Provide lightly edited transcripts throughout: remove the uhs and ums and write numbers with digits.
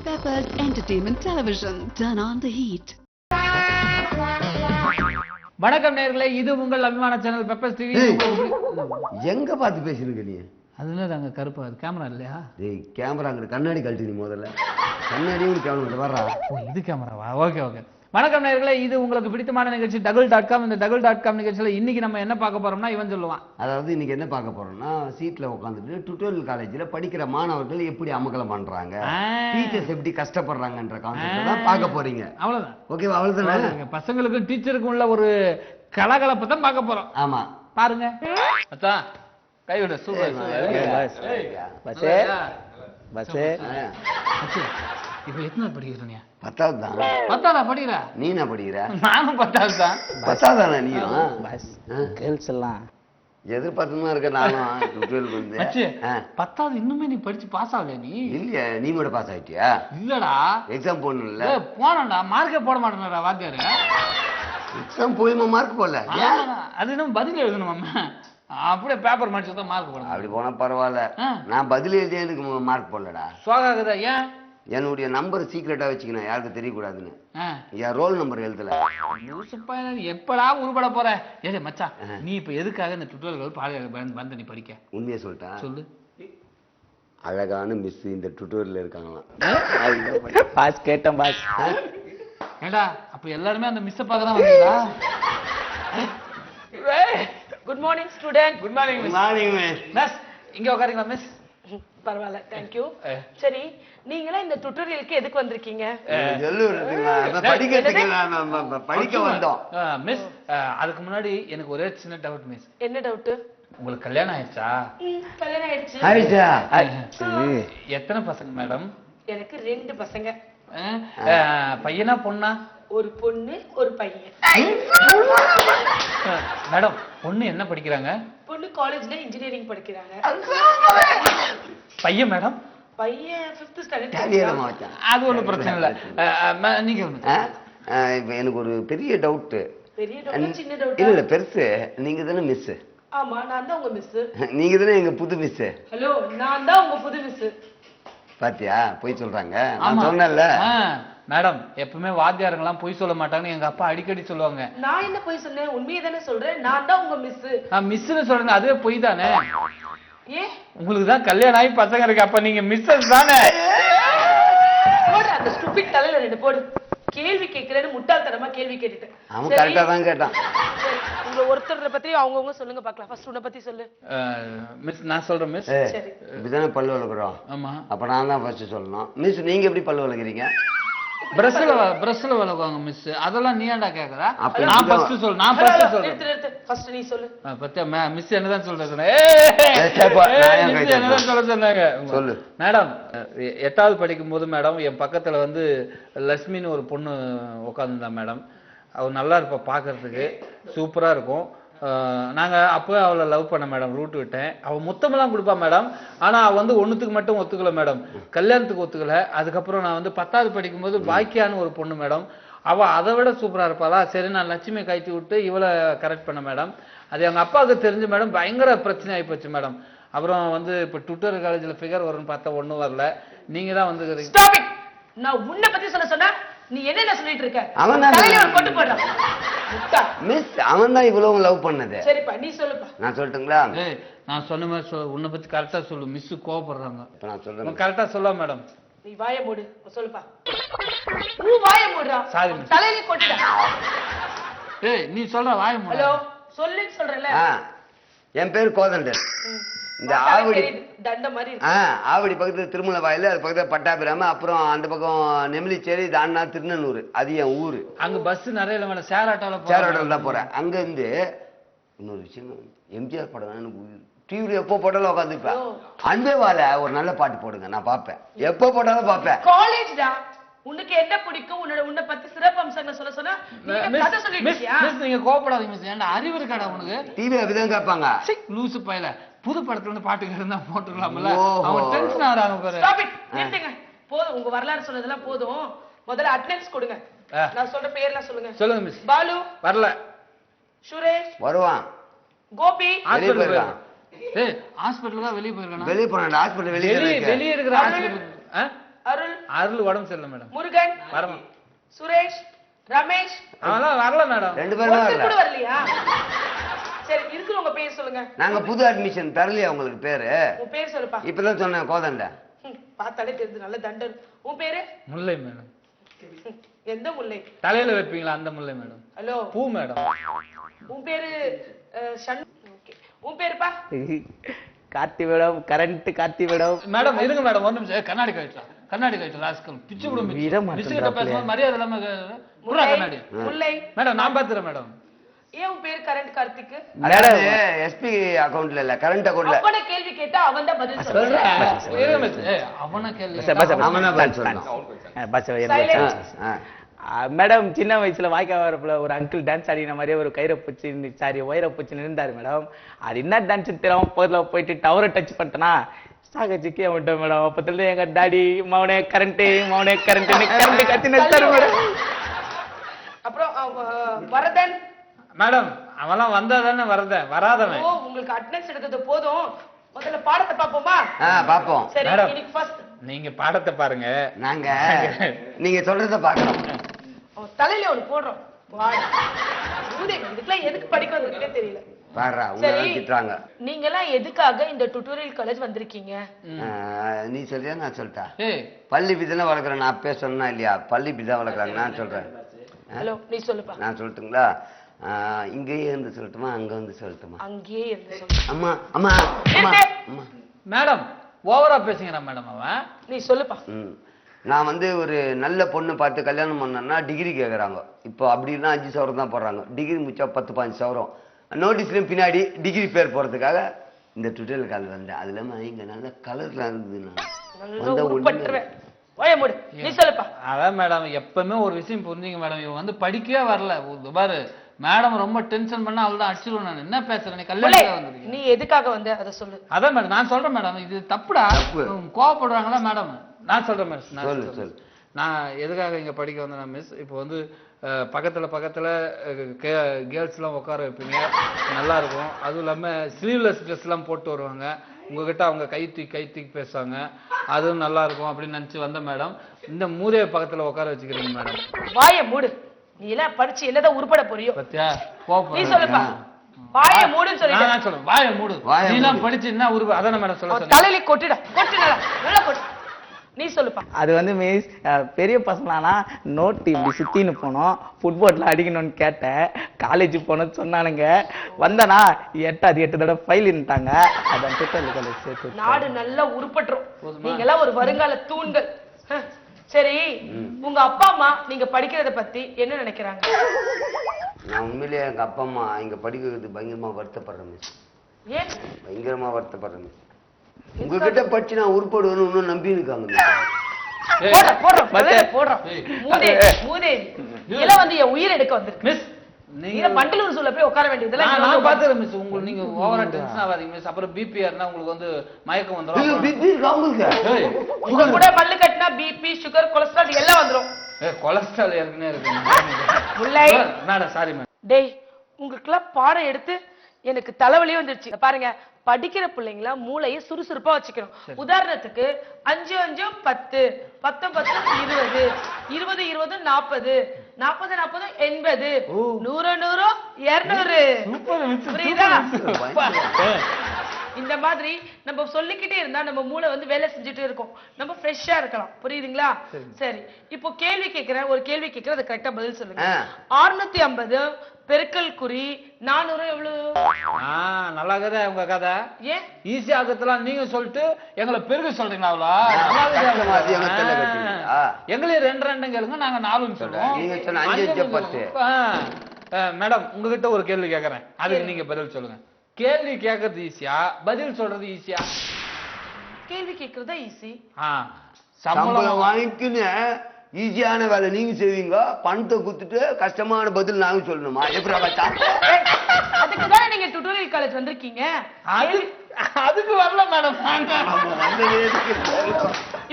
Peppers Entertainment Television. Turn on the heat. வணக்கம் நேயர்களே, இது உங்கள் அபிமான சேனல் பெப்பர்ஸ் டிவி. எங்க பார்த்து பேசுறீங்க நீ? அதுல தாங்க கருப்பா கேமரா இல்லையா? டேய் கேமரா அங்க கண்ணாடி கழட்டி நீ முதல்ல. கண்ணாடியும் கேமரா வர்றா. ஓ இது கேமராவா? Okay okay. வணக்கம் நேயர்களே, இது உங்களுக்கு பிடித்தமான நிகழ்ச்சி double.com. இந்த double.com நிகழ்ச்சியில இன்னைக்கு நம்ம என்ன பார்க்க போறோம்னா, இவன் சொல்லுவான். அதாவது இன்னைக்கு என்ன பார்க்க போறோம்னா, சீட்ல உட்காந்துட்டு டுட்டோரியல் காலேஜ்ல படிக்கிற மாணவர்கள் எப்படி அமக்கலம் பண்றாங்க, டீச்சர்ஸ் எப்படி கஷ்டப்படுறாங்கன்ற கான்செப்ட் தான் பார்க்க போறீங்க. அவ்வளவுதான். ஓகேவா? அவ்வளவுதானே. பசங்களுக்கும் டீச்சருக்கும் உள்ள ஒரு கலகலப்பை தான் பார்க்க போறோம். ஆமா பாருங்க. அச்சா கை விடு. சூப்பர் இப்ப எத்தனை படிக்கிற நீ? 10வது தான். 10ஆவதா படிக்கிற? நீ என்ன படிக்கிற? நானும் 10ஆவது தான். 10ஆவதா நீயும்? கேர்ள்ஸ் எல்லாம் எதிர்பார்த்துமா இருக்க நானும் டுட்டோரியல் வந்து. 10ஆவது இன்னுமே நீ படிச்சு பாஸ் ஆகலையா நீ? இல்லையா, நீ மட்டும் பாஸ் ஆயிட்டியா? இல்லடா, எக்ஸாம் போடணும் இல்ல? போனடா, மார்க்கே போட மாட்டேன்டா வாத்தியாரு. எக்ஸாம் போயுமா மார்க் போடல? அது நம்ம பதில் எழுதணும், அப்படியே பேப்பர் மடிச்சு தான் மார்க் போடணும். அப்படி போனா பரவாயில்ல. நான் பதில் எழுதி எனக்கு மார்க் போடலடா. சோகாகுதா? ஏன்? என்னுடைய நம்பர் சீக்கிரட்டா வச்சுக்கணும், யாருக்கும் தெரியக்கூடாதுன்னு. என் ரோல் நம்பர் எழுதல. எப்படா உருப்பட போற? ஏ மச்சான், நீ இப்ப எதுக்காக இந்த டுட்டோரியல் வந்து நீ படிக்க? உண்மையை சொல்லிட்டா சொல்லு. அழகான மிஸ் இந்த டுட்டோரியல் இருக்காங்களாம். பாஸ் கேட்டேன் பாஸ். ஏண்டா அப்ப எல்லாருமே அந்த மிஸ் பார்க்க தான் வந்தீங்களா? Good morning student. Good morning miss. Morning miss. Miss இங்க உட்காருங்களா மிஸ்? பரவாயில்ல, தேங்க்யூ. சரி, நீங்களா இந்த டுட்டோரியலுக்கு எதுக்கு வந்திருக்கீங்க? படிக்க வந்தோம் மிஸ். அதுக்கு முன்னாடி எனக்கு ஒரே சின்ன டவுட் மிஸ். என்ன டவுட்? உங்களுக்கு கல்யாணம் ஆயிடுச்சா? கல்யாணம் ஆயிடுச்சு. எத்தனை பசங்க மேடம்? எனக்கு 2 பசங்க. பையனா பொண்ணா? ஒரு பொண்ணு ஒரு பையன். மேடம் பொண்ணு என்ன படிக்கிறாங்க? பொண்ணு காலேஜ்ல இன்ஜினியரிங் படிக்கிறாங்க. பையன் மேடம்? பையன் 5th ஸ்டாண்டர்ட். அது ஒண்ணும் பிரச்சனை இல்ல. நீங்க இப்ப எனக்கு ஒரு பெரிய டவுட். பெரிய டவுட் சின்ன டவுட் இல்ல பெருசு. நீங்க தானே மிஸ்? ஆமா, நான் தான் உங்க மிஸ். நீங்க தானே எங்க புது மிஸ்? ஹலோ, நான் தான் உங்க புது மிஸ். பாத்தியா, போய் சொல்றாங்க. நான் சொன்னேன்ல மேடம், எப்பவுமே வாத்தியாருங்கெல்லாம் பொய் சொல்ல மாட்டாங்கன்னு எங்க அப்பா அடிக்கடி சொல்லுவாங்க. நான் என்ன பொய் சொன்னேன்? உண்மையை தானே சொல்றேன். நான் தான் உங்க மிஸ். மிஸ்ன்னு சொல்றேன், அதுவே பொய் தானே? ஏன்? உங்களுக்கு தான் கல்யாணம் ஆகி பசங்க இருக்கு, அப்ப நீங்க மிஸ்ஸஸ் தானே? போடு அந்த ஸ்டூபிட் தலையில 2 போடு. கேள்வி கேட்கிறேன்னு முட்டாள்தனமா கேள்வி கேட்டுட்டேன். அவன் கரெக்டா தான் கேட்டான். உங்க ஒருத்தரை பத்தி அவங்கவங்க சொல்லுங்க பார்க்கலாம். ஃபர்ஸ்ட் உன்னை பத்தி சொல்லு. மிஸ் நான் சொல்றேன் மிஸ். சரி, இப்படிதானே பல்லு வளர்க்குறோம். ஆமா. அப்ப நான் தான் ஃபர்ஸ்ட் சொல்லணும். மிஸ் நீங்க எப்படி பல்லு வளர்க்குறீங்க? பிரஷ்ல வளர்க்குவாங்க மிஸ். அதெல்லாம் நீ ஏன்டா கேக்குறா? அப்ப நான் ஃபர்ஸ்ட் சொல்றேன். நான் ஃபர்ஸ்ட் சொல்றேன். நிறுத்து. ஃபர்ஸ்ட் நீ சொல்லு. பத்தியா மிஸ் என்னதான் சொல்றது? என்னதான் சொல்ல சொன்னாங்க? சொல்லு மேடம். 8வது படிக்கும் போது மேடம் என் பக்கத்துல வந்து லட்சுமின்னு ஒரு பொண்ணு உட்காந்துருந்தா மேடம். அவ நல்லா இருப்பா, பாக்குறதுக்கு சூப்பரா இருக்கும். நாங்க அப்போ அவளை லவ் பண்ண மேடம். ரூட் விட்டேன். அவ மொத்தமெல்லாம் கொடுப்பா மேடம். ஆனா அவ வந்து ஒண்ணுத்துக்கு மட்டும் ஒத்துக்கல மேடம், கல்யாணத்துக்கு ஒத்துக்கல. அதுக்கப்புறம் நான் வந்து 10வது படிக்கும் போது பாக்கியான்னு ஒரு பொண்ணு மேடம். அவ அதை விட சூப்பரா இருப்பாளா, சரி நான் லட்சுமியை கைத்தி விட்டு இவளை கரெக்ட் பண்ண மேடம். அது எங்க அப்பாவுக்கு தெரிஞ்சு மேடம் பயங்கர பிரச்சனை ஆகி போச்சு மேடம். அப்புறம் வந்து இப்ப டுட்டோரியல் காலேஜ்ல ஃபிகர் வரும்னு பார்த்தா ஒண்ணும் வரல. நீங்க தான் வந்து நான் உன்னை பத்தி சொன்னா நீ என்ன சொல்லிட்டு இருக்க? அவன் தான் கொண்டு போடுறான் மிஸ். அவன் தான் இவ்வளவு லவ் பண்ணது. சரிப்பா, நீ சொல்லுப்பா. நான் சொல்லட்டுங்களா? நான் சொன்ன மாதிரி உன்னை பத்தி கரெக்டா சொல்லு. மிஸ் கோவப்படுறாங்க. நான் சொல்றேன். கரெக்டா சொல்ல மேடம். நீ வாயை மூடு. சொல்லுப்பா. நீ வாயை மூடுறா. சாரி தலையில கொட்டுடா. நீ சொல்ற வாயை மூடு. ஹலோ, சொல்லுன்னு சொல்றல. என் பேர் கோதண்டர். இந்த ஆவடி தண்ட மாதிரி இருக்கு. ஆவடி பக்கத்துல திருமலை வாயில, அது பக்கத்துல பட்டாபிராம, அப்புறம் அந்த பக்கம் நெமிலிச்சேரி, தாண்டா திருநெல்லூர். அது என் ஊரு. அங்க பஸ் நிறைய இல்ல மேடம். ஷேர் ஆட்டோல தான் போறேன். அங்க இருந்து இன்னொரு விஷயம், எம்ஜிஆர் படம் தான் எனக்கு உயிர். டிவில எப்போ போட்டாலும் உட்காந்துப்பேன். அன்பே வாழ ஒரு நல்ல பாட்டு போடுங்க, நான் பாப்பேன். எப்போ போட்டாலும் பாப்பேன். காலேஜ்டா, உனக்கு என்ன பிடிக்கும்? உன்னை பத்தி சிறப்பு அம்சங்களை சொல்ல சொன்னா நீங்க கதை சொல்லிட்டு இருக்கியா? மிஸ் நீங்க கோவப்படாதீங்க மிஸ். ஏன்டா அறிவு இருக்காடா உனக்கு? டிவி அப்படிதான் கேட்பாங்க. லூசு பையல புது படத்துல இருந்து பாட்டு இருந்தா போட்டுக்கலாம்ல. அவன் டென்ஷன் ஆறாங்க பாரு. Stop it. நிறுத்துங்க. போதும், உங்க வரலாறு சொன்னதெல்லாம் போதும். முதல்ல அட்டெண்டன்ஸ் கொடுங்க. நான் சொல்ற பேர்லாம் சொல்லுங்க. சொல்லுங்க மிஸ். பாலு வரல. சுரேஷ் வருவான். கோபி வெளிய போறான். ஹாஸ்பிடலுக்கு வெளிய போறானா? வெளிய போறான். ஹாஸ்பிடல் வெளிய இருக்கிற ஹாஸ்பிடல் அருள் அருள் உடம்பு சரியில்லை மேடம். முருகன் வரமா சுரேஷ் ரமேஷ் அவெல்லாம் வரல மேடம். 2 பேரும் ஒருத்தர் வரல. கூட வரலையா? சரி இருக்கிறவங்க பேர் சொல்லுங்க. நாங்க புது அட்மிஷன் தரலையா உங்களுக்கு பேரு? உன் பேர் சொல்லுப்பா. இப்பதான் சொன்னேன் கோதண்ட. பார்த்தாலே தெரியுது நல்ல தண்டர். உன் பேரு? முல்லை மேடம். எந்த முல்லை? தலையில வைப்பீங்களா அந்த முல்லை மேடம். ஹலோ பூ மேடம். உன் பேரு ஓகே. உன் பேருப்பா? Karthi madam, current Karthi madam. Madam இருங்க மேடம் ஒரு நிமிஷம். கண்ணாடி கழிச்சா ராஸ்கல் பிச்சு கூட விட மாட்டேன் மிஸ் கிட்ட பேசும்போது மரியாதை இல்லாம புறா கண்ணாடி. முல்லை மேடம் நான் பாத்துறேன் மேடம். ஏன் உன் பேர் கரண்ட் கார்த்திக்? மேடம் எஸ்பி அக்கவுண்ட்ல இல்ல கரண்ட் அக்கவுண்ட்ல. அவன கேள்வி கேட்டா அவன் தான் பதில் சொல்றான். சொல்றேன் இருங்க மிஸ். அவன கேள்வி. அவனா பதில் சொல்றான். மேடம் சின்ன வயசுல வாய்க்கா வரப்புல ஒரு அங்கிள் டான்ஸ் ஆடின மாதிரியே ஒரு கயிறை பூச்சி ஒயரை பூச்சி நின்றாரு மேடம். அது என்ன டான்ஸ் தெரியாம போதுல போயிட்டு டவரை டச் பண்ணிட்டேனா சாகச்சிக்கே விட்டேன் மேடம். அப்பத்துல எங்க டாடி மவனே கரண்ட் கத்தி நிறுத்தாரு மேடம். அப்புறம் வரதன் மேடம் அவெல்லாம் வந்தாதானே வரதன் வராதவன். ஓ உங்களுக்கு அட்டெண்டன்ஸ் எடுக்கிறது போதும். முதல்ல பாடத்தை பாப்போமா? பாப்போம். சரி மேடம் இன்னைக்கு ஃபர்ஸ்ட் நீங்க பாடத்தை பாருங்க. நாங்க நீங்க சொல்றத பாக்குறோம். தலையில ஒன்னு போடுறோம். இதுக்கெல்லாம் எதுக்கு படிக்க வந்திருக்கே தெரியல. பாடுறா உங்களை திட்டுறாங்க. நீங்க எல்லாம் எதுக்காக இந்த டுட்டோரியல் காலேஜ் வந்திருக்கீங்க? நீ சொல்றியா நான் சொல்லிட்டா? ஏய் பள்ளி பிதான வளர்க்குறேன். நான் அப்பே சொன்னா இல்லையா? பள்ளி பிதா வளர்க்குறாங்க. நான் சொல்றேன். ஹலோ நீ சொல்லுப்பா. நான் சொல்லட்டுங்களா? இங்கேயே இருந்து சொல்லட்டுமா அங்க வந்து சொல்லட்டுமா? அங்கேயே இருந்து சொல்லு. அம்மா அம்மா அம்மா அம்மா. மேடம் ஓவரா பேசுங்கடா மேடம் அவன். நீ சொல்லுப்பா. நான் வந்து ஒரு நல்ல பொண்ணு பார்த்து கல்யாணம் பண்ணேன்னா டிகிரி கேட்குறாங்க. இப்போ அப்படின்னா 5 சவரம் தான் போடுறாங்க. டிகிரி முடிச்சா 10-15 சவரம். நோட்டீஸ்லையும் பின்னாடி டிகிரி பேர் போகிறதுக்காக இந்த டுட்டோரியல் கால் வந்தேன். அது இல்லாமல் இங்கே நல்ல கலர்லாம் இருந்தது. நீ சொல்லுப்பா. அதான் மேடம் எப்பவுமே ஒரு விஷயம் புரிஞ்சுங்க மேடம். இவன் வந்து படிக்கவே வரல. பாரு மேடம் ரொம்ப டென்ஷன் பண்ணா அவள்தான் அடிச்சிருவேன். நான் என்ன பேசுறேன்? நீ கல்யாணம் வந்திருக்கீங்க. நீ எதுக்காக வந்த அதை சொல்லு. அதான் மேடம் நான் சொல்றேன் மேடம். இது தப்புடா. கோவப்படுறாங்களா மேடம்? நான் சொல்றேன் மேடம். நான் எதுக்காக இங்க படிக்க வந்தேன் மிஸ். இப்போ வந்து பக்கத்துல கேர்ள்ஸ் எல்லாம் உட்கார வைப்பீங்க. நல்லா இருக்கும். அதுவும் இல்லாம ஸ்லீவ்லெஸ் ட்ரெஸ் எல்லாம் போட்டு வருவாங்க. உங்ககிட்ட அவங்க கை தூக்கி பேசுவாங்க. அதுவும் நல்லா இருக்கும் அப்படின்னு நினைச்சு வந்த மேடம். இந்த மூதேவி பக்கத்துல உட்கார வச்சுக்கிறீங்க மேடம். வாயை மூடு. நீ எல்லாம் படிச்சு என்னதான் உருப்பட போறியோ? பத்தியா நீ சொல்லுப்பா. வாயை மூடுன்னு சொல்லிட்டு. நான் சொல்றேன் வாயை மூடு. நீ எல்லாம் படிச்சு என்ன உருப்பட? அதான மேடம் சொல்ல சொன்னேன். தலையில கொட்டிடா. நல்லா கொட்டு. நீ சொல்லுப்பா. அது வந்து மிஸ் பெரிய பசங்களானா நோட்டு இப்படி சுத்தின்னு போனோம். ஃபுட்பால்ல அடிக்கணும்னு கேட்டேன். காலேஜ் போனோம்னு சொன்னானுங்க. வந்தனா 8 தடவை ஃபைல் இருந்துட்டாங்க. அதான் டுட்டோரியல் காலேஜ் சேர்த்து. நாடு நல்லா உருப்பட்டுரும். நீங்க எல்லாம் ஒரு வருங்கால தூண்கள். சரி உங்க அப்பா அம்மா நீங்க படிக்கிறத பத்தி என்ன நினைக்கிறாங்க? நான் உண்மையிலேயே எங்க அப்பா அம்மா இங்க படிக்கிறது பயங்கரமா வருத்தப்படுறேன் மிஸ். ஏன் பயங்கரமா வருத்தப்படுறேன் மிஸ். உங்ககிட்ட படிச்சு நான் உருப்படுவேன்னு இன்னும் நம்பி இருக்காங்க. வந்து என் உயிர் எடுக்க வந்திருக்கு மிஸ். நீங்க மண்டலூர் சொல்ல போய் உட்கார வேண்டியதுல நான் பாத்துறேன் மிஸ். உங்களுக்கு நீங்க ஓவரா டென்ஷன் ஆகாதீங்க மிஸ். அப்புறம் பிபி ஏறினா உங்களுக்கு வந்து மயக்கம் வந்துரும். பிபி உங்க கூட பல்லு கட்டினா பிபி சுகர் கொலஸ்ட்ரால் எல்லாம் வந்துரும். கொலஸ்ட்ரால் ஏற்கனவே இருக்கு. முல்லை மேடம் சாரி மேடம். டேய் உங்களுக்குலாம் பாடம் எடுத்து எனக்கு தலைவலியே வந்துருச்சு. பாருங்க படிக்கிற பிள்ளைங்கள மூளையை சுறுசுறுப்பா வச்சுக்கணும். உதாரணத்துக்கு 5 5 10 10 10 20 20 20 40 40 40 80 100 100 200. புரியுதா? இந்த மாதிரி நம்ம சொல்லிக்கிட்டே இருந்தா நம்ம மூளை வந்து வேலை செஞ்சுட்டே இருக்கும். நம்ம ஃப்ரெஷ்ஷா இருக்கலாம். புரியுதுங்களா? சரி இப்போ கேள்வி கேட்கிறேன். ஒரு கேள்வி கேட்கிறேன். அதை கரெக்டா பதில் சொல்லுங்க. 650 பெருக்கல் குறி 400 எவ்வளவு? நல்லா கதை உங்க கதை. ஏன் ஈஸி ஆகத்தெல்லாம் நீங்க சொல்லிட்டு எங்களை பெருக சொல்றீங்களா? எங்களையும் 2 2 கேளுங்க. நாங்க 4 சொல்றோம். நீங்க சொன்ன 5 5 10. மேடம் உங்ககிட்ட ஒரு கேள்வி கேட்கறேன். அதுக்கு நீங்க பதில் சொல்லுங்க. கேள்வி கேட்கறது ஈஸியா பதில் சொல்றது ஈஸியா? கேள்வி கேட்கறதா ஈஸி. சம்பளம் வாங்கிக்கின்னு ஈஸியான வேலை நீங்க செய்வீங்க. பணத்தை குத்துட்டு கஷ்டமான பதில் நாங்க சொல்லணுமா? எப்படி? அதுக்கு தானே நீங்க டுட்டோரியல் காலேஜ் வந்திருக்கீங்க. அதுக்கு வரல மேடம்.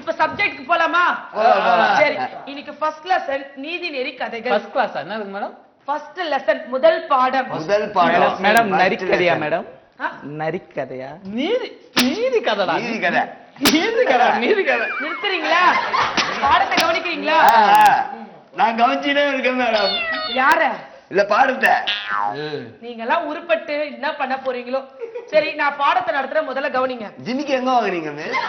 இப்ப சப்ஜெக்ட்க்கு போலாமா? சரி இன்னைக்கு ஃபர்ஸ்ட் லெசன் நீதி நெறி கதைகள். ஃபர்ஸ்ட் கிளாஸ் என்ன இருக்கு மேடம்? ஃபர்ஸ்ட் லெசன் முதல் பாடம். மேடம் நரிக்கதையா? மேடம் நரிக்கதையா? நீதி கதைடா. நீதி கதை. நிறுத்துறீங்களா? பாடத்தை கவனிக்கிறீங்களா? நான் கவனிச்சுட்டே இருக்கேன் மேடம். யார? இல்ல பாடத்தை. நீங்க எல்லாம் உருப்பட்டு என்ன பண்ண போறீங்களோ. சரி, நான் பாடத்தை நடத்துற முதல்ல கவனிங்க. ஜிமிக்கு எங்க வாங்குறீங்க மிஸ்?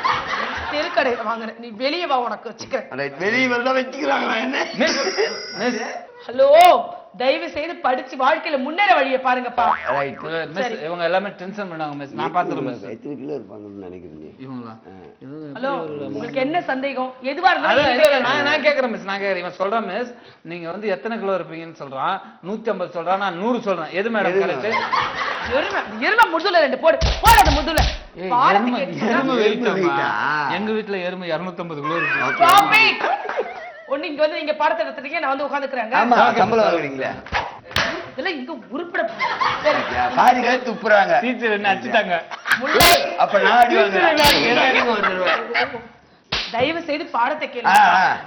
தெருக்கடை வாங்குறேன். நீ வெளியே வா, உனக்கு வச்சுக்கிறேன். வெளியே வரதான் வச்சுக்கிறாங்களா என்ன? ஹலோ, தயவு செய்து படிச்சு வாழ்க்கையில முன்னேற வழியை பாருங்கப்பா. மிஸ் இவங்க எல்லாமே டென்ஷன் பண்ணாங்க மிஸ். நான் பாத்துறேன் மிஸ். எத்தனை கிலோ இருப்பாங்கன்னு நினைக்கிறீங்க இவங்களா? ஹலோ, உங்களுக்கு என்ன சந்தேகம்? எதுவா இருந்தாலும் நான் கேக்குறேன் மிஸ். நான் கேக்குறேன். இவன் சொல்றான் மிஸ், நீங்க வந்து எத்தனை கிலோ இருப்பீங்கன்னு சொல்றான். 150 சொல்றான், நான் 100 சொல்றேன். எது மேடம் கரெக்ட்? எருமை முதுல 2 போடு. போடு அந்த முதுல. எங்க வீட்டுல எருமை 250 கிலோ இருக்கு. ஒண்ணு இங்க வந்து நீங்க பாடத்தை நடத்துறீங்க, நான் வந்து உட்கார்ந்துக்கறாங்க. ஆமா, சம்பளம் வாங்குறீங்களா? இதெல்லாம் இங்க உருப்பட பாதி கை துப்புறாங்க. டீச்சர் என்ன அடிச்சிட்டாங்க. அப்ப நான் அடி வாங்குறேன். தயவு செய்து பாடத்தை கேளுங்க.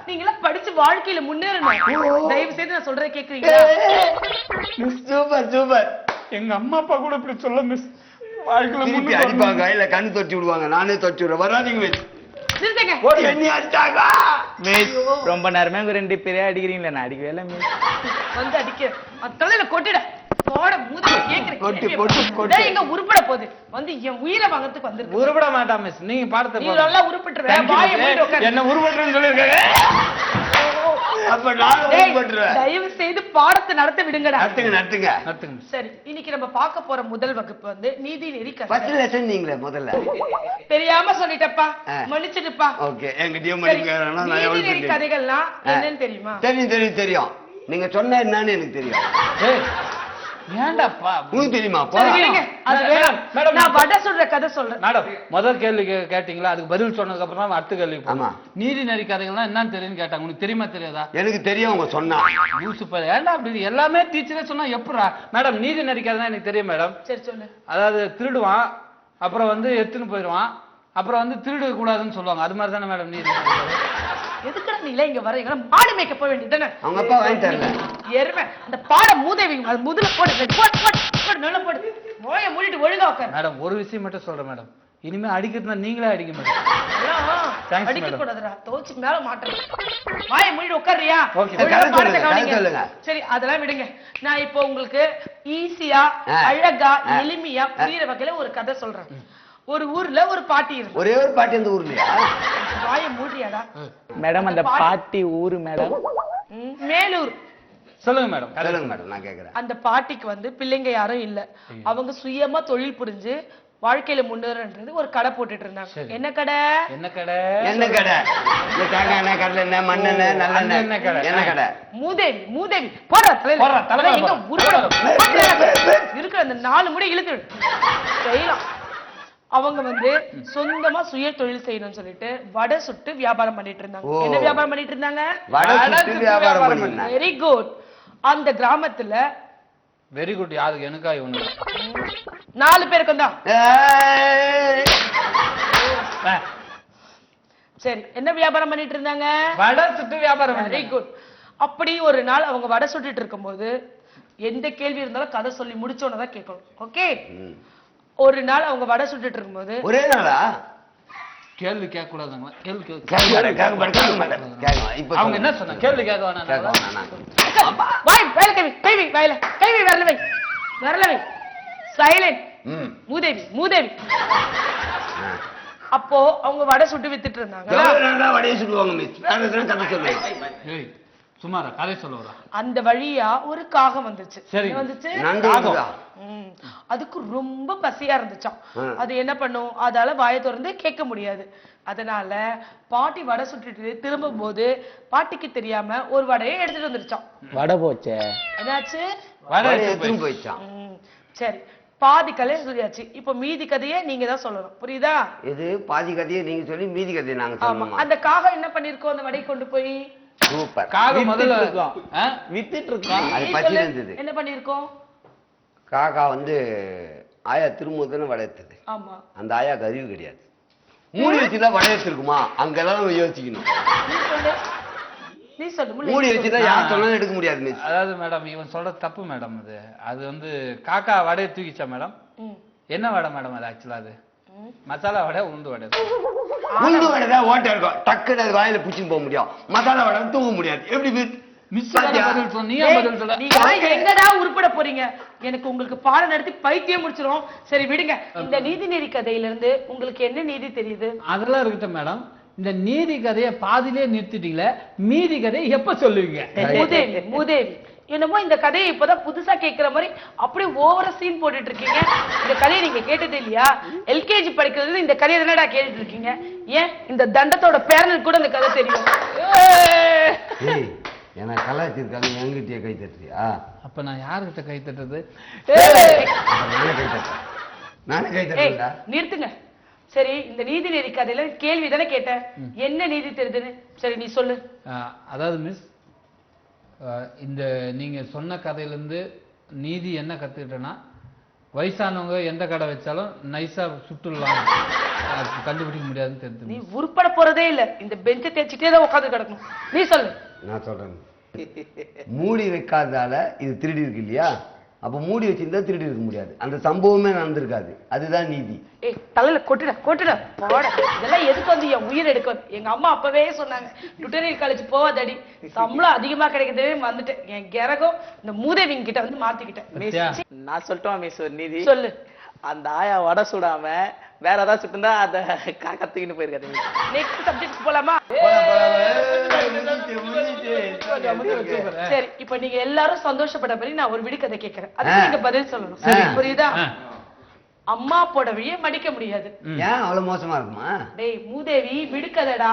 நீங்க எல்லாம் படிச்சு வாழ்க்கையில முன்னேறணும். தயவு செய்து நான் சொல்றதை கேக்குறீங்களா? Super super. எங்க அம்மா அப்பா கூட இப்படி சொல்ல மிஸ். வாழ்க்கையில அடிப்பாங்க, இல்ல கண்ணு தொட்டி விடுவாங்க. நானே தொட்டி விடுறேன். வராதீங்க மிஸ். ரொம்ப நேரமே 2 பேரே அடிக்கிறீங்களா? நான் அடிக்கவே இல்லை மிஸ். வந்து அடிக்க தலையில கொட்டிட போட மூதி கேக்குறேன். எங்க உருப்பட போகுது? வந்து என் உயிரை வாங்கறதுக்கு வந்து உருப்பட மாட்டா மிஸ். நீங்க பாடத்தை நீ நல்லா உருப்பிட்டுருவேன். வாயை மூடி உட்காரு. என்ன உருப்பட்டுறேன்னு சொல்லிருக்காங்க. அப்ப நான் உருப்பட்டுறேன். தயவு செய்து பாடத்தை நடத்த விடுங்கடா. நடத்துங்க. சரி, இன்னைக்கு நம்ம பார்க்க போற முதல் வகுப்பு வந்து நீதி நெறி கதை. ஃபர்ஸ்ட் லெசன் நீங்களே முதல்ல. தெரியாம சொல்லிட்டப்பா, மன்னிச்சிடுப்பா. ஓகே, என்கிட்டயே மன்னிக்கறேன்னா நான் நீதி நெறி கதைகள்லாம் என்னன்னு தெரியுமா? தெரியும். நீங்க சொன்னா என்னன்னு எனக்கு தெரியும். ஏன்டாப்பா உங்களுக்கு தெரியுமா? நான் வடை சொல்ற கதை சொல்றேன். மேடம், முதல் கேள்வி கேட்டீங்களா? அதுக்கு பதில் சொன்னதுக்கு அப்புறம் தான் அடுத்த கேள்வி போகும். நீதி நெறி கதைகள்லாம் என்னன்னு தெரியும்னு கேட்டாங்க. உங்களுக்கு தெரியுமா தெரியாதா? எனக்கு தெரியும், அவங்க சொன்னா. சூப்பர். ஏன்டா அப்படி எல்லாமே டீச்சரே சொன்னா எப்படா? மேடம், நீதி நெறி கதை எனக்கு தெரியும் மேடம். சரி சொல்லு. அதாவது திருடுவான், அப்புறம் வந்து எடுத்துன்னு போயிடுவான், அப்புறம் வந்து திருட கூடாதுன்னு சொல்லுவாங்க. அது மாதிரி தானே மேடம் நீதி? எதுக்குடா நீ இங்க வர? எங்க மாடு மேய்க்க போக வேண்டியதுதானே? அவங்க அப்பா வாங்கி தரல. எருமை, அந்த பாட மூதேவி முதல்ல போடு. போடு நல்லா போடு. மோய மூடிட்டு ஒழுங்கா உட்காரு. மேடம், ஒரு விஷயம் மட்டும் சொல்றேன் மேடம். இனிமே அடிக்கிறதுனா நீங்களே அடிக்க மேடம். அடிக்க கூடாதுடா. தோச்சு மேல மாட்டேன். வாயை மூடிட்டு உட்காருறியா? சரி, அதெல்லாம் விடுங்க. நான் இப்போ உங்களுக்கு ஈஸியா, அழகா, எளிமையா புரியுற வகையில ஒரு கதை சொல்றேன். ஒரு ஊர்ல ஒரு பாட்டி இருக்கு. ஒரே ஒரு பாட்டி அந்த ஊர்லயா? வாயை மூடியாடா. மேடம், அந்த பாட்டி ஊரு மேடம்? மேலூர். சொல்லுங்க மேடம். சொல்லுங்க மேடம், நான் கேக்குறேன். அந்த பாட்டிக்கு வந்து பிள்ளைங்க யாரும் இல்ல. அவங்க சுயமா தொழில் புரிஞ்சு வாழ்க்கையில முன்னேறது ஒரு கடை போட்டுட்டு இருந்தாங்க. என்ன கடை? என்ன கடை? தேங்காய் எண்ணெய், கடலை எண்ணெய், மண்ணெண்ணெய், நல்லெண்ணெய். என்ன கடை? மூதேவி போடுற இருக்கிற அந்த 4 முடி இழுத்து செய்யலாம். அவங்க வந்து சொந்தமா சுய தொழில் செய்யணும்னு சொல்லிட்டு வடை சுட்டு வியாபாரம் பண்ணிட்டு இருந்தாங்க. என்ன வியாபாரம் பண்ணிட்டு இருந்தாங்க? Very good. அந்த கிராமத்துல வெரி குட் யாருக்கு? எனக்கா? இவனு 4 பேருக்கு தான். சரி, என்ன வியாபாரம் பண்ணிட்டு இருந்தாங்க? வடை சுட்டு வியாபாரம். Very good. அப்படி ஒரு நாள் அவங்க வடை சுட்டுட்டு இருக்கும்போது எந்த கேள்வி இருந்தாலும் கதை சொல்லி முடிச்சோன்னு தான் கேட்கணும். ஓகே? ஒரு நாள் அவங்க வடை சுட்டுட்டு இருக்கும்போது. ஒரே நாளா? கேள்வி கேட்க கூடாதுங்களா? கேள்வி அவங்க என்ன சொன்னாங்க? கேள்வி கேட்க வேணாம். சைலண்ட். மூதேவி. அப்போ அவங்க வடை சுட்டு வித்துட்டு இருந்தாங்க. சுமாரா கதை சொல்லுவா. அந்த வழியா ஒரு காகம் வந்துச்சு. சரி, வந்துச்சு. அதுக்கு ரொம்ப பசியா இருந்துச்சாம். அது என்ன பண்ணும்? அதால வாயை திறந்து கேட்க முடியாது. அதனால பாட்டி வடை சுட்டுட்டு திரும்பும் போது பாட்டிக்கு தெரியாம ஒரு வடையை எடுத்துட்டு வந்துருச்சான். வடை போச்சே. என்னாச்சு? வடை எடுத்துட்டு போயிச்சான். சரி, பாதி கதையை சொல்லியாச்சு. இப்ப மீதி கதையை நீங்க தான் சொல்லணும். புரியுதா? இது பாதி கதையை நீங்க சொல்லி மீதி கதையை நாங்க சொல்லணும். அந்த காகம் என்ன பண்ணிருக்கோம்? அந்த வடையை கொண்டு போய் சூப்பர். காகம் முதல்ல வித்துட்டு இருக்கோம். அது பசி இருந்தது. என்ன பண்ணிருக்கோம்? காக்கா வந்து ஆயா திரும்ப வளையத்தது. ஆமா. அந்த ஆயாக்கு அறிவு கிடையாது. மூடி வச்சுதான் வளையத்திருக்குமா? அங்கெல்லாம் நம்ம யோசிக்கணும். நீ சொல்லு. மூடி வச்சுட்டா யார் சொன்னாலும் எடுக்க முடியாது மிஸ். அதாவது மேடம், இவன் சொல்ற தப்பு மேடம். அது வந்து காக்கா வடையை தூக்கிச்சா மேடம்? என்ன வடை மேடம் அது? ஆக்சுவலா அது மசாலா வடை, உளுந்து வடை. உளுந்து வடை தான் ஓட்டை இருக்கும், டக்குன்னு அது வாயில பிடிச்சின்னு போக முடியும். மசாலா வடை தூங்க முடியாது. எப்படி மிஸ் பதில் சொன்ன, நீ பதில் சொல்ல. நீங்க எங்கடா உருப்பட போறீங்க? எனக்கு உங்களுக்கு பாடம் நடத்தி பைத்தியம் முடிச்சிரும். சரி விடுங்க. இந்த நீதிநெறி கதையில இருந்து உங்களுக்கு என்ன நீதி தெரியுது? அதெல்லாம் இருக்கட்டும் மேடம். இந்த நீதி கதையை பாதியிலே நிறுத்திட்டீங்களே, மீதி கதையை எப்ப சொல்லுவீங்க? மூதேவி மூதேவி என்னமோ இந்த கதையை இப்பதான் புதுசா கேட்கிற மாதிரி அப்படியே ஓவர சீன் போட்டுட்டு இருக்கீங்க. இந்த கதையை நீங்க கேட்டது இல்லையா? எல்கேஜி படிக்கிறது இந்த கதையை தானடா கேட்டுட்டு இருக்கீங்க. ஏன் இந்த தண்டத்தோட பேரனுக்கு கூட இந்த கதை தெரியும். ஏன்னா கலாச்சிருக்காங்க, என்கிட்டயே கை தட்டுறியா? அப்ப நான் யாருக்கிட்ட கை தட்டுறது? நானே கை தட்டுறா. நிறுத்துங்க. சரி, இந்த நீதிநெறி கதையில கேள்வி தானே கேட்டேன், என்ன நீதி தெரியுதுன்னு. சரி நீ சொல்லு. அதாவது மிஸ், இந்த நீங்க சொன்ன கதையிலேருந்து நீதி என்ன கத்துக்கிட்டேன்னா, வயசானவங்க எந்த கடை வச்சாலும் நைஸா சுட்டுலாம், கண்டுபிடிக்க முடியாதுன்னு தெரிஞ்சு. நீ உருப்பட போறதே இல்ல, இந்த பெஞ்சை தேய்ச்சிட்டே தான் உட்காந்து கிடக்கணும். நீ சொல்லு. நான் சொல்றேன். மூடி வைக்காதால இது திருடி இருக்கு இல்லையா? அப்ப மூடி வச்சிருந்தா திருடி இருக்க முடியாது, அந்த சம்பவமே நடந்திருக்காது. அதுதான் நீதி. ஏய் தலையில கொட்டுட கொட்டுட போட. இதெல்லாம் எதுக்கு வந்து என் உயிர் எடுக்க? எங்க அம்மா அப்பவே சொன்னாங்க, டுட்டோரியல் காலேஜ் போவாதடி, சம்பளம் அதிகமா கிடைக்குதே. வந்துட்டேன், என் கிரகம் இந்த மூதேவிங்க கிட்ட வந்து மாத்திக்கிட்டேன். நான் சொல்லட்டுமா மிஸ் ஒரு நீதி? சொல்லு. அந்த ஆயா வடை சுடாம வேற ஏதாவது சுட்டுந்தா அத கத்துக்கிட்டு போயிருக்காது. நெக்ஸ்ட் சப்ஜெக்ட் போலாமா? சரி, இப்ப நீங்க எல்லாரும் சந்தோஷப்பட்ட படி நான் ஒரு விடுகதை கேட்கிறேன், அதுக்கு நீங்க பதில் சொல்லணும். சரி புரியுதா? அம்மா புடவைய மடிக்க முடியாது. ஏன் அவ்வளவு மோசமா இருக்குமா? டேய் மூதேவி, விடுக்கதடா.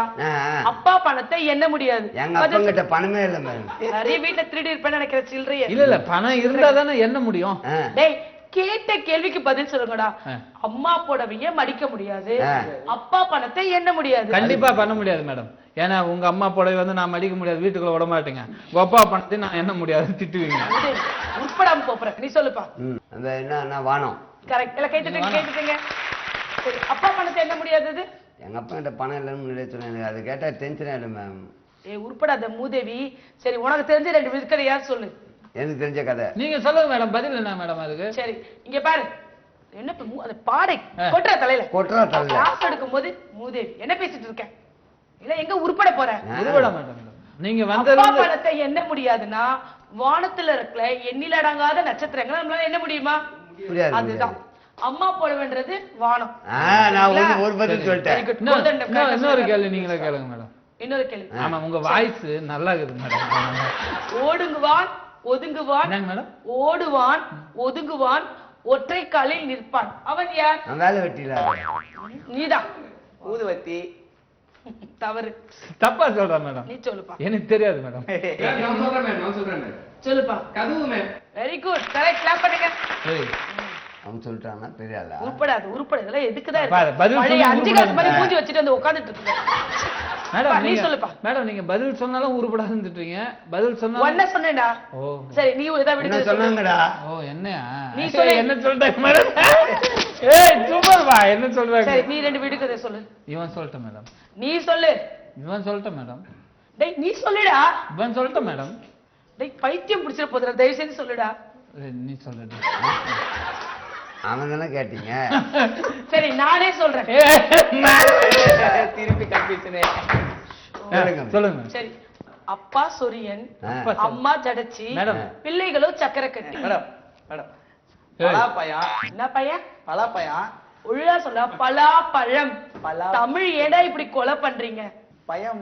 அப்பா பணத்தை எண்ண முடியாது. எங்க அப்பா கிட்ட பணமே இல்ல மேம். நிறைய வீட்டுல திருடி இருப்பேன்னு நினைக்கிற சில்லறைய. இல்ல பணம் இருந்தா தானே எண்ண முடியும். டேய் கேட்ட கேள்விக்கு பதில் சொல்லுங்கடா. அம்மா புடவைய மடிக்க முடியாது, அப்பா பணத்தை எண்ண முடியாது. கண்டிப்பா பண்ண முடியாது மேடம். ஏன்னா உங்க அம்மா புடவை வந்து நான் மடிக்க முடியாது, வீட்டுக்குள்ள விட மாட்டேங்க. உங்க அப்பா பணத்தை நான் எண்ண முடியாது, திட்டுவீங்க. உட்படாம போறேன். நீ சொல்லுப்பா. அந்த என்ன வானம். கரெக்ட். எல்லாம் கேட்டுட்டீங்க. சரி, அப்பா பணத்தை எண்ண முடியாதது? எங்க அப்பா கிட்ட பணம் இல்லைன்னு முன்னாடியே சொன்னேன், அது கேட்டா டென்ஷன் ஆயிடும் மேம். உட்படாத மூதேவி. சரி, உனக்கு தெரிஞ்ச 2 விடுகதை யார் சொல்லு. எனக்கு தெரிஞ்ச கதை நீங்க சொல்லுங்க மேடம். பதில் என்ன மேடம் அதுக்கு? சரி இங்க பாரு. என்ன அந்த பாடை கொட்டுற தலையில கொட்டுறா தலையில கிளாஸ் எடுக்கும் போது மூதேவி என்ன பேசிட்டு இருக்க? இல்ல எங்க உருப்பட போற? உருப்பட மாட்டேன். நீங்க அப்பா வந்தது பணத்தை எண்ண முடியாதுன்னா வானத்துல இருக்கிற எண்ணில் அடங்காத நட்சத்திரங்களை நம்மளால என்ன முடியுமா? அதுதான் அம்மா புடவைன்றது வானம். நான் ஒரு பதில் சொல்லிட்டேன். இன்னொரு கேள்வி நீங்களே கேளுங்க மேடம். இன்னொரு கேள்வி. ஆமா, உங்க வாய்ஸ் நல்லா இருக்குது மேடம். ஓடுங்குவான் ஒதுங்குவான், மேடம் ஓடுவான் ஒதுங்குவான், ஒற்றை காலில் நிற்பான், அவன் யார்? வேலை வெட்டில நீதான். ஊதுவத்தி. தவறு. தப்பா சொல்ற மேடம். நீ சொல்லுப்பா. எனக்கு தெரியாது மேடம். நான் சொல்றேன். சொல்லுப்பா. கதவு ma'am. Very good. Correct. Clap பண்ணுங்க. அவன் சொல்லிட்டானா பெரிய ஆளா? உருப்படாது இதெல்லாம் எதுக்குதான் பதில் இருக்கு? 5 கிளாஸ் மாதிரி மூஞ்சி வச்சுட்டு வந்து உட்கார்ந்துட்டு இருக்கீங்க. மேடம் நீ சொல்லுப்பா. மேடம் நீங்க பதில் சொன்னாலும் உருப்படாதுன்னு திட்டுறீங்க, பதில் சொன்னா என்ன சொன்னேடா? சரி நீ ஏதாவது விடுங்க சொன்னாங்கடா. என்னையா நீ சொல்ல. என்ன சொல்றீங்க மேடம்? ஏய் சூப்பர் பா, என்ன சொல்றாங்க? சரி நீ 2 விடுகதை சொல்லு. இவன் சொல்லட்டும் மேடம். நீ சொல்லு. இவன் சொல்லட்டும் மேடம். டேய் நீ சொல்லுடா. இவன் சொல்லட்டும் மேடம். டேய் பைத்தியம் பிடிச்சிர போதுடா, தயவு செய்து சொல்லுடா. நீ சொல்லுடா. அவன் தானே கேட்டீங்க. சரி நானே சொல்றேன். திருப்பி கன்ஃபியூஷனே. சொல்லுங்க. சரி, அப்பா சொரியன், அம்மா ஜடச்சி, பிள்ளைகளோ சக்கரை கட்டி. மேடம் மேடம் பலாப்பழம். என்ன பையன்? பலாப்பழம். ஒழுங்கா சொல்ல. பலாப்பழம். தமிழ் ஏடா இப்படி கொலை பண்றீங்க? பயம்.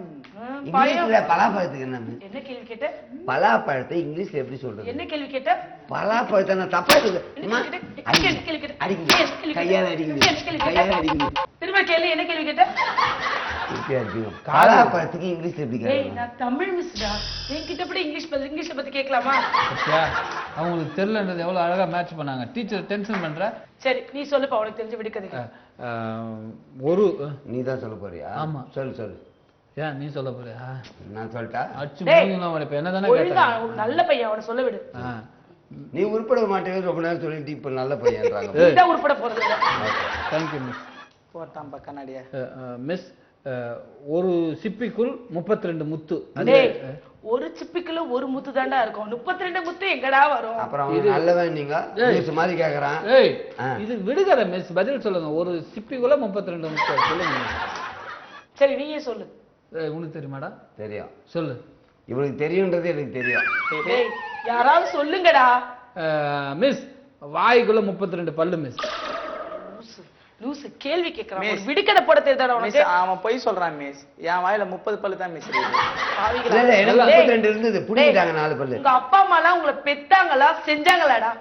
இங்கிலீஷ்ல பலாப்பழத்துக்கு என்ன? என்ன கேள்வி கேட்ட? பலாப்பழத்தை இங்கிலீஷ்ல எப்படி சொல்றது? என்ன கேள்வி கேட்ட? பலாப்பழத்தை நான் தப்பா சொல்றேன். திரும்ப கேள்வி. என்ன கேள்வி கேட்ட? பலாப்பழத்துக்கு இங்கிலீஷ்ல எப்படி கேட்க? நான் தமிழ் மிஸ்டா, என்கிட்ட கூட இங்கிலீஷ்ல பத்தி கேட்கலாமா? அவங்களுக்கு தெரியலன்றது எவ்வளவு அழகா மேட்ச் பண்ணாங்க. டீச்சர் டென்ஷன் பண்ற. சரி நீ சொல்லுப்பா, உனக்கு தெரிஞ்ச விடுக்கதை. ஒரு நீ தான் சொல்ல போறியா? ஆமா சொல்லு. ஏன் நீ சொல்ல போறியா? நான் சொல்லிட்டா அச்சு மூணுலாம் இப்ப என்னதானே ஒழுங்கா நல்ல பையன் அவனை சொல்ல விடு. நீ உருப்பட மாட்டேன்னு ரொம்ப நேரம் சொல்லிட்டு இப்ப நல்ல பையன்றாங்க. நீ உருப்பட போறது இல்ல. Thank you miss. போட்டாம்பா கண்ணாடியா. மிஸ், ஒரு சிப்பிக்குள் 32 முத்து. ஒரு சிப்பிக்குள்ள ஒரு முத்து தாண்டா இருக்கும், 32 முத்து எங்கடா வரும்? அப்புறம் நல்லவன் நீங்க நியூஸ் மாதிரி கேக்குறான். இது விடுகதை மிஸ், பதில் சொல்லுங்க. ஒரு சிப்பிக்குள்ள 32 முத்து சொல்லுங்க. சரி நீயே சொல்லு. உனக்கு தெரியுமாடா? தெரியும். சொல்லு. இவனுக்கு தெரியுன்றது எனக்கு தெரியும். டேய் யாராவது சொல்லுங்கடா. மிஸ் வாய்க்குள்ள 32 பல்லு மிஸ். லூசு கேள்வி கேக்குறான். ஒரு விடுக்கதை போட தெரியாதடா மிஸ் உனக்கு. அவன் பொய் சொல்றான் மிஸ். என் வாயில 30 பல்லு தான் மிஸ் இருக்கு. பாவிகளா. இல்ல எனக்கு டேய், 32 இருந்தது, புடிங்கிட்டாங்க 4 பல்லு. உங்க அப்பா அம்மா எல்லாம் உங்களை பெத்தாங்களா செஞ்சாங்களாடா?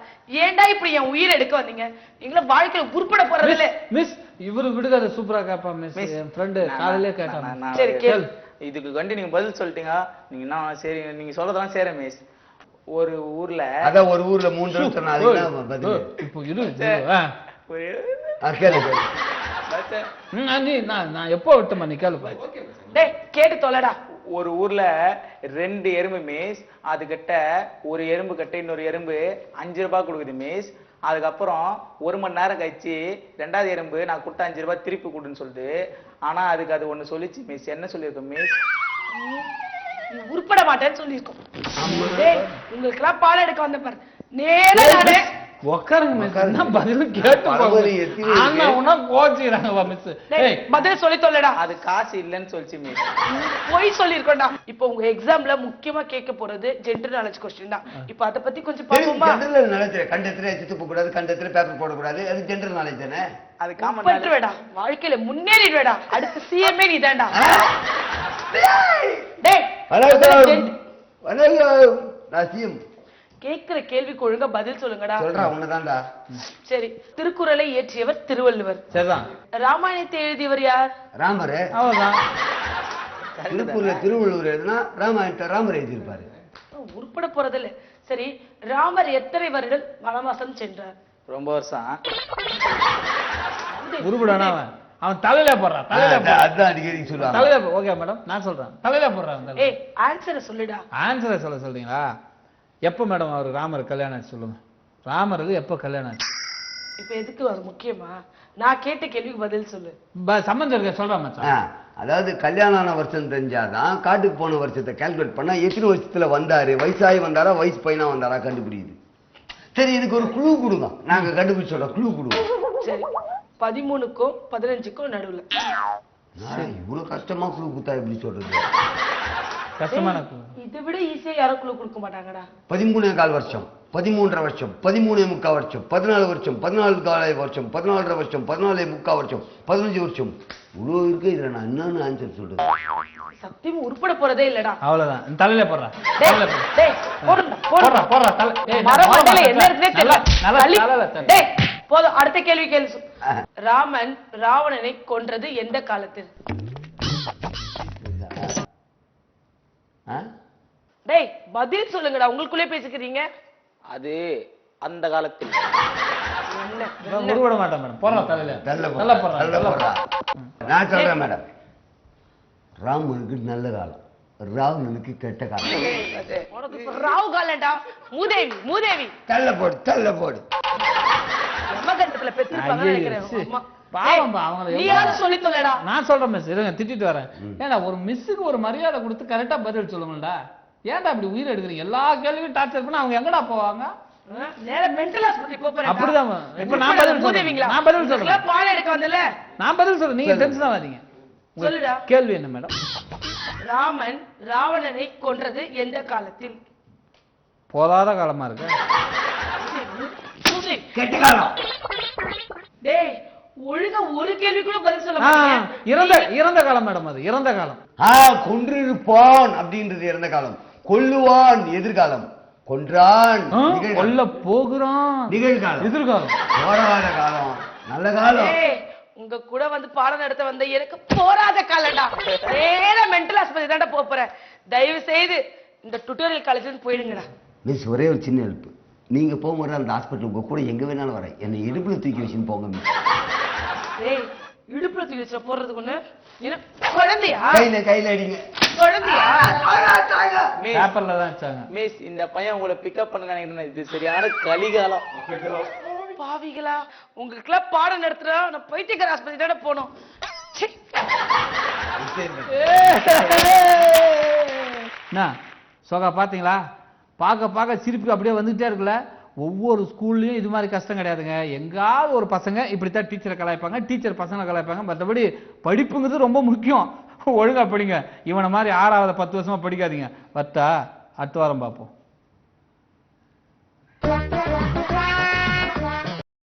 ஏன்டா இப்படி என் உயிர் எடுக்க வந்தீங்க? நீங்கள வாழ்க்கையில உருப்பட போறது இல்ல. மிஸ் இவரு விடுகாத சூப்பரா கேப்பா மிஸ். என் ஃப்ரெண்ட் காலையிலே கேட்டான். சரி கேளு. இதுக்கு கண்டி நீங்க பதில் சொல்லிட்டீங்க. நீங்க என்ன சரி நீங்க சொல்றதெல்லாம் சரி மிஸ். ஒரு ஊர்ல அத ஒரு ஊர்ல 3 தடவை சொன்னா அதுக்கு என்ன பதில்? இப்போ இரு. கேளு. நான் எப்போ விட்டமா நீ கேளு. டேய் கேட்டு தொலைடா. ஒரு ஊர்ல 2 எறும்பு மிஸ். அதுகிட்ட ஒரு எறும்பு கிட்ட இன்னொரு எறும்பு 5 ரூபாய் கொடுக்குது மிஸ். அதுக்கப்புறம் 1 மணி நேரம் கழிச்சு 2வது எறும்பு நான் கொடுத்த 5 ரூபாய் திருப்பி கொடுன்னு சொல்லுது. ஆனா அதுக்கு அது ஒண்ணு சொல்லிச்சு மிஸ். என்ன சொல்லியிருக்கோம் மிஸ்? நீ உருப்பட மாட்டேன்னு சொல்லியிருக்கோம். டேய் உங்களுக்கு எல்லாம் பாடம் எடுக்க வந்த பாரு. நேரா நானே உட்காருங்க மிஸ். என்ன பதில் கேட்டு ஆனா உனா கோச்சிராங்க மிஸ். டேய் பதில் சொல்லி தொலைடா. அது காசு இல்லன்னு சொல்லிச்சு மிஸ். போய் சொல்லிருக்கோம்டா. இப்போ உங்க எக்ஸாம்ல முக்கியமா கேட்க போறது ஜெனரல் நாலேஜ் क्वेश्चन தான். இப்போ அத பத்தி கொஞ்சம் பாப்போமா? General knowledge. கண்டத்துல எச்சு துப்ப கூடாது, கண்டத்துல பேப்பர் போட கூடாது. அது ஜெனரல் நாலேஜ் தானே. அது காமன் பண்றவேடா. வாழ்க்கையில முன்னேறிடுவேடா. அடுத்து சிஎம்ஏ நீதான்டா. டேய் வணக்கம். நான் சிஎம். கேக்குற கேள்விக்கு ஒழுங்கா பதில் சொல்லுங்கடா. சொல்றா உன்னதான்டா. சரி திருக்குறளை இயற்றியவர் திருவள்ளுவர். சரிதான். ராமாயணத்தை எழுதியவர் யார்? ராமர். அவ்வளவுதான். திருக்குறள்ல திருவள்ளுவர் எழுதுனா ராமாயணத்தை ராமர் எழுதியிருப்பாரு. உருப்பட போறதில்ல. சரி ராமர் எத்தனை வருடம் வனவாசம் சென்றார்? ரொம்ப வருஷம். உருப்படானா அவன் தலையில போடுறான். தலையில அதான் அடிக்கடி சொல்லுவாங்க. தலையில. ஓகே மேடம் நான் சொல்றேன். தலையில போடுறான். ஏய் ஆன்சரை சொல்லுடா. ஆன்சரை சொல்றீங்களா? எப்ப மேடம் அவர் ராமர் கல்யாணம் ஆச்சு சொல்லுங்க. ராமருக்கு எப்ப கல்யாணம் ஆச்சு? இப்ப எதுக்கு அது முக்கியமா? நான் கேட்ட கேள்விக்கு பதில் சொல்லு. சம்பந்தம் இருக்க சொல்றேன் மச்சான். அதாவது கல்யாணம் ஆன வருஷம் தெரிஞ்சாதான் காட்டுக்கு போன வருஷத்தை கால்குலேட் பண்ணா எத்தனை வருஷத்துல வந்தாரு, வயசாகி வந்தாரா வயசு பையனா வந்தாரா கண்டுபிடிக்குது. சரி இதுக்கு ஒரு குழு கொடுங்க. நாங்க கண்டுபிடிச்சு சொல்றோம். குழு கொடுங்க. சரி 13க்கும் 15க்கும் நடுவுல. இவ்வளவு கஷ்டமா குழு கொடுத்தா எப்படி சொல்றது? கஷ்டமான இதை விட ஈஸியா யாரும் குழு கொடுக்க மாட்டாங்கடா. 13.25 வருஷம், 13.5 வருஷம், 13.75 வருஷம், 14 வருஷம், 14.25 வருஷம், 14.5 வருஷம், 14.75 வருஷம், 15 வருஷம். இவ்வளவு இருக்கு. இதுல நான் என்னன்னு ஆன்சர் சொல்றது? சத்தியம் உருப்பட போறதே இல்லடா. அவ்வளவுதான். தலையில போடுறா. டேய் போடுறா. மரமண்டல என்ன இருக்குனே தெரியல. டேய் போதும். அடுத்த கேள்வி கேளு. ராமன் ராவணனை கொன்றது எந்த காலத்தில்? டேய் பதில் சொல்லுங்கடா. உங்களுக்குள்ளே பேசிக்கிறீங்க. அது அந்த காலத்தில். உருவிட மாட்டேன் மேடம். போடுறா தலையில. நல்ல போடுறா. நான் சொல்றேன் மேடம். ராமனுக்கு நல்ல காலம், ராவணனுக்கு கெட்ட காலம். ராவு காலண்டா. மூதேவி தள்ள போடு. யமகண்டத்துல பெத்திருப்பாங்க நினைக்கிறேன். அம்மா பாவம்பா அவங்கள. நீ யாரு சொல்லி தொலைடா. நான் சொல்றேன் மிஸ். இருங்க திட்டிட்டு வரேன். ஏன்னா ஒரு மிஸ்ஸுக்கு ஒரு மரியாதை கொடுத்து கரெக்டா பதில் சொல்லுங்கடா. ஏன்டா அப்படி உயிர் எடுக்கிறீங்க? எல்லா கேள்வியும் டார்ச்சர் பண்ணா அவங்க எங்கடா போவாங்க? நேரா மென்டல் ஹாஸ்பிடல் போறேன். அப்படிதான். இப்ப நான் பதில் சொல்றேன். நான் பதில் சொல்றேன். பாட எடுக்க வந்தல. நான் பதில் சொல்றேன். நீங்க டென்ஷன் ஆகாதீங்க. சொல்லுடா. கேள்வி என்ன மேடம்? ராமன் ராவணனை கொன்றது எந்த காலத்தில்? போதாத காலமா இருக்கு. கெட்ட காலம். டேய் ஒழுங்கா ஒரு கேள்வி கூட பதில் சொல்ல மாட்டீங்க. இறந்த காலம் மேடம். அது இறந்த காலம். கொன்றிருப்பான் அப்படின்றது இறந்த காலம். கொல்லுவான் எதிர்காலம். கொன்றான் கொல்ல போகிறான் நிகழ்காலம். எதிர்காலம். போராத காலம். நல்ல காலம். உங்க கூட வந்து பாடம் நடத்த வந்த எனக்கு போராத காலம்டா. நேரா மென்டல் ஹாஸ்பிடல் தான்டா போறேன். தயவு செய்து இந்த டுட்டோரியல் காலேஜ்ல போயிடுங்கடா. மிஸ் ஒரே ஒரு சின்ன ஹெல்ப். நீங்க போகும்போது அந்த ஹாஸ்பிட்டல் உங்க கூட எங்க வேணாலும் வரேன். என்னை இடுப்புல தூக்கி வச்சுன்னு போங்க மிஸ். ஏய் இடுப்புல தூக்கி வச்சு போறதுக்கு ஒண்ணு என்ன குழந்தையா? கையில அடிங்க. குழந்தையா? பேப்பர்ல தான் வச்சாங்க. மிஸ் இந்த பையன் உங்களை பிக்கப் பண்ண நினைக்கிறேன். இது சரியான கலிகாலம். பாவிகளா உங்களுக்கு எல்லாம் பாடம் நடத்துறா. நான் பைத்தியக்கார ஆஸ்பத்திரி தானே போனோம். சோகா பாத்தீங்களா? பார்க்க சிரிப்பு அப்படியே வந்துகிட்டே இருக்குல்ல. ஒவ்வொரு ஸ்கூல்லயும் இது மாதிரி கஷ்டம் கிடையாதுங்க. எங்காவது ஒரு பசங்க இப்படித்தான் டீச்சரை கலாய்ப்பாங்க, டீச்சர் பசங்களை கலாய்ப்பாங்க. மற்றபடி படிப்புங்கிறது ரொம்ப முக்கியம். ஒழுங்கா படிங்க. இவனை மாதிரி 6வது 10 வருஷமா படிக்காதீங்க. வத்தா அடுத்த வாரம் பார்ப்போம்.